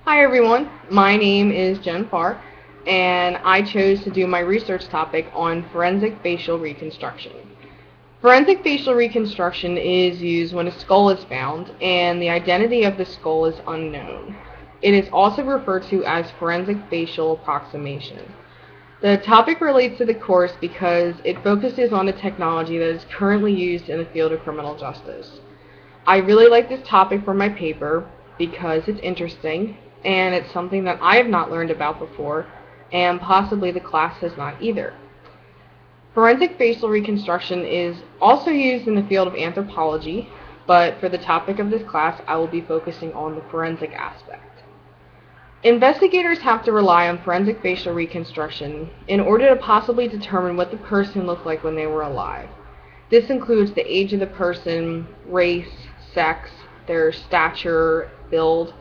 Hi everyone, my name is Jen Farr, and I chose to do my research topic on forensic facial reconstruction. Forensic facial reconstruction is used when a skull is found and the identity of the skull is unknown. It is also referred to as forensic facial approximation. The topic relates to the course because it focuses on a technology that is currently used in the field of criminal justice. I really like this topic for my paper because it's interesting and it's something that I have not learned about before and possibly the class has not either. Forensic facial reconstruction is also used in the field of anthropology, but for the topic of this class I will be focusing on the forensic aspect. Investigators have to rely on forensic facial reconstruction in order to possibly determine what the person looked like when they were alive. This includes the age of the person, race, sex, their stature, build.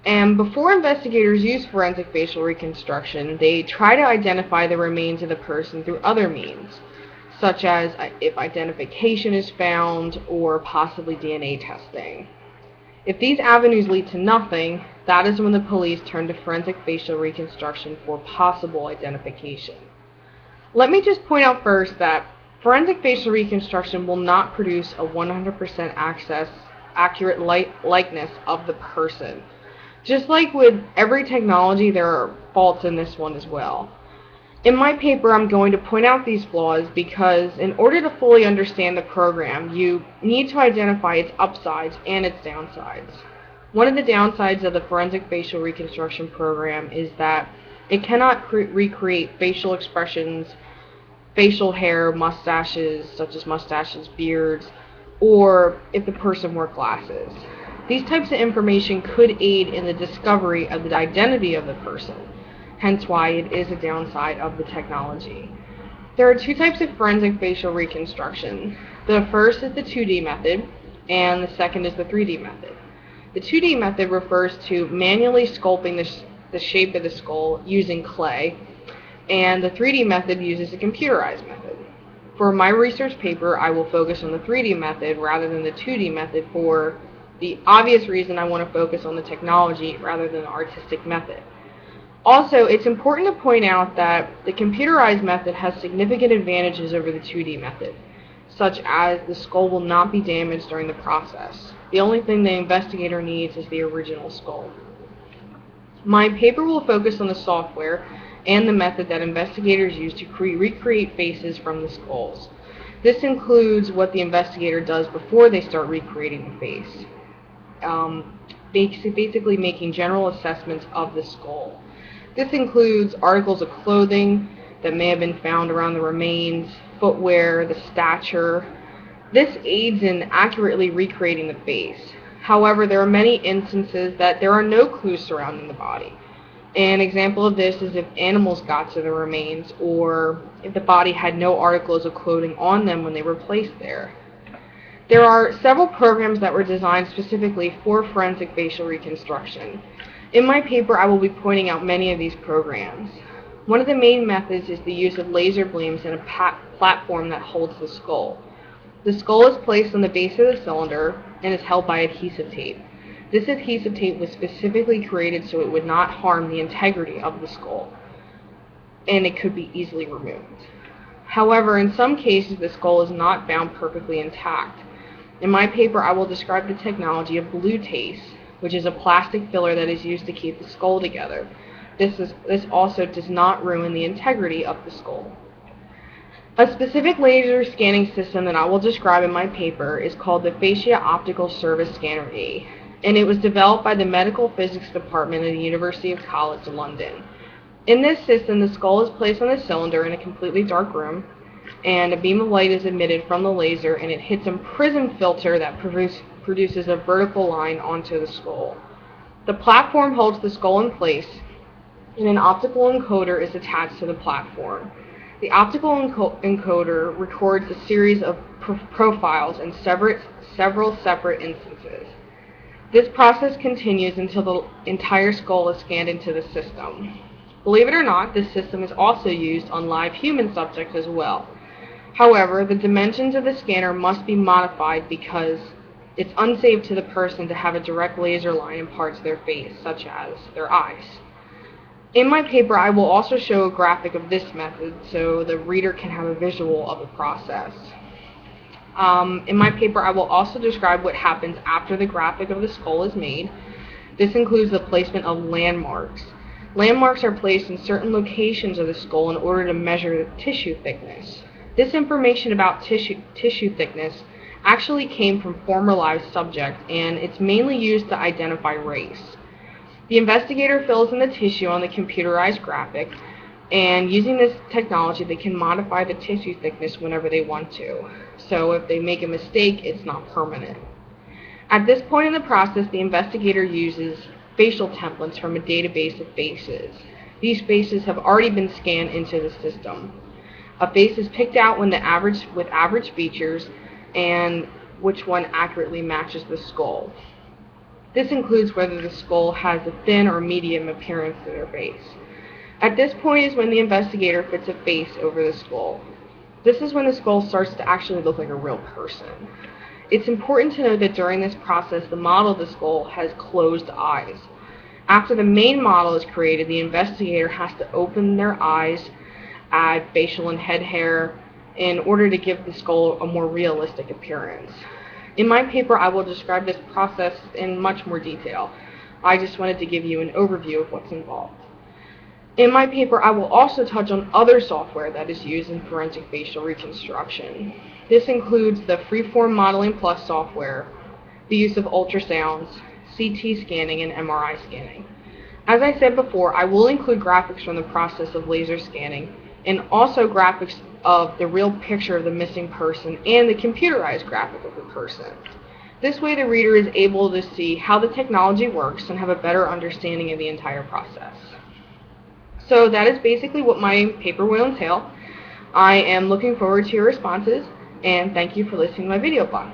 And before investigators use forensic facial reconstruction, they try to identify the remains of the person through other means, such as if identification is found or possibly DNA testing. If these avenues lead to nothing, that is when the police turn to forensic facial reconstruction for possible identification. Let me just point out first that forensic facial reconstruction will not produce a 100% accurate likeness of the person. Just like with every technology, there are faults in this one as well. In my paper, I'm going to point out these flaws because in order to fully understand the program, you need to identify its upsides and its downsides. One of the downsides of the forensic facial reconstruction program is that it cannot recreate facial expressions, facial hair, mustaches, such as mustaches, beards, or if the person wore glasses. These types of information could aid in the discovery of the identity of the person, hence why it is a downside of the technology. There are two types of forensic facial reconstruction. The first is the 2D method, and the second is the 3D method. The 2D method refers to manually sculpting the shape of the skull using clay, and the 3D method uses a computerized method. For my research paper, I will focus on the 3D method rather than the 2D method for the obvious reason I want to focus on the technology rather than the artistic method. Also, it's important to point out that the computerized method has significant advantages over the 2D method, such as the skull will not be damaged during the process. The only thing the investigator needs is the original skull. My paper will focus on the software and the method that investigators use to recreate faces from the skulls. This includes what the investigator does before they start recreating the face, basically making general assessments of the skull. This includes articles of clothing that may have been found around the remains, footwear, the stature. This aids in accurately recreating the face. However, there are many instances that there are no clues surrounding the body. An example of this is if animals got to the remains or if the body had no articles of clothing on them when they were placed there. There are several programs that were designed specifically for forensic facial reconstruction. In my paper, I will be pointing out many of these programs. One of the main methods is the use of laser beams in a platform that holds the skull. The skull is placed on the base of the cylinder and is held by adhesive tape. This adhesive tape was specifically created so it would not harm the integrity of the skull, and it could be easily removed. However, in some cases, the skull is not found perfectly intact. In my paper, I will describe the technology of blue tape, which is a plastic filler that is used to keep the skull together. This also does not ruin the integrity of the skull. A specific laser scanning system that I will describe in my paper is called the Fascia Optical Service Scanner A, and it was developed by the Medical Physics Department at the University of College London. In this system, the skull is placed on a cylinder in a completely dark room, and a beam of light is emitted from the laser, and it hits a prism filter that produces a vertical line onto the skull. The platform holds the skull in place, and an optical encoder is attached to the platform. The optical encoder records a series of profiles in several separate instances. This process continues until the entire skull is scanned into the system. Believe it or not, this system is also used on live human subjects as well. However, the dimensions of the scanner must be modified because It's unsafe to the person to have a direct laser line in parts of their face, such as their eyes. In my paper, I will also show a graphic of this method so the reader can have a visual of the process. In my paper, I will also describe what happens after the graphic of the skull is made. This includes the placement of landmarks. Landmarks are placed in certain locations of the skull in order to measure the tissue thickness. This information about tissue thickness actually came from former live subjects, and it's mainly used to identify race. The investigator fills in the tissue on the computerized graphic, and using this technology, they can modify the tissue thickness whenever they want to. So if they make a mistake, it's not permanent. At this point in the process, the investigator uses facial templates from a database of faces. These faces have already been scanned into the system. A face is picked out with average features and which one accurately matches the skull. This includes whether the skull has a thin or medium appearance to their face. At this point is when the investigator fits a face over the skull. This is when the skull starts to actually look like a real person. It's important to note that during this process, the model of the skull has closed eyes. After the main model is created, the investigator has to open their eyes, add facial and head hair, in order to give the skull a more realistic appearance. In my paper, I will describe this process in much more detail. I just wanted to give you an overview of what's involved. In my paper, I will also touch on other software that is used in forensic facial reconstruction. This includes the Freeform Modeling Plus software, the use of ultrasounds, CT scanning, and MRI scanning. As I said before, I will include graphics from the process of laser scanning, and also graphics of the real picture of the missing person and the computerized graphic of the person. This way the reader is able to see how the technology works and have a better understanding of the entire process. So that is basically what my paper will entail. I am looking forward to your responses, and thank you for listening to my video blog.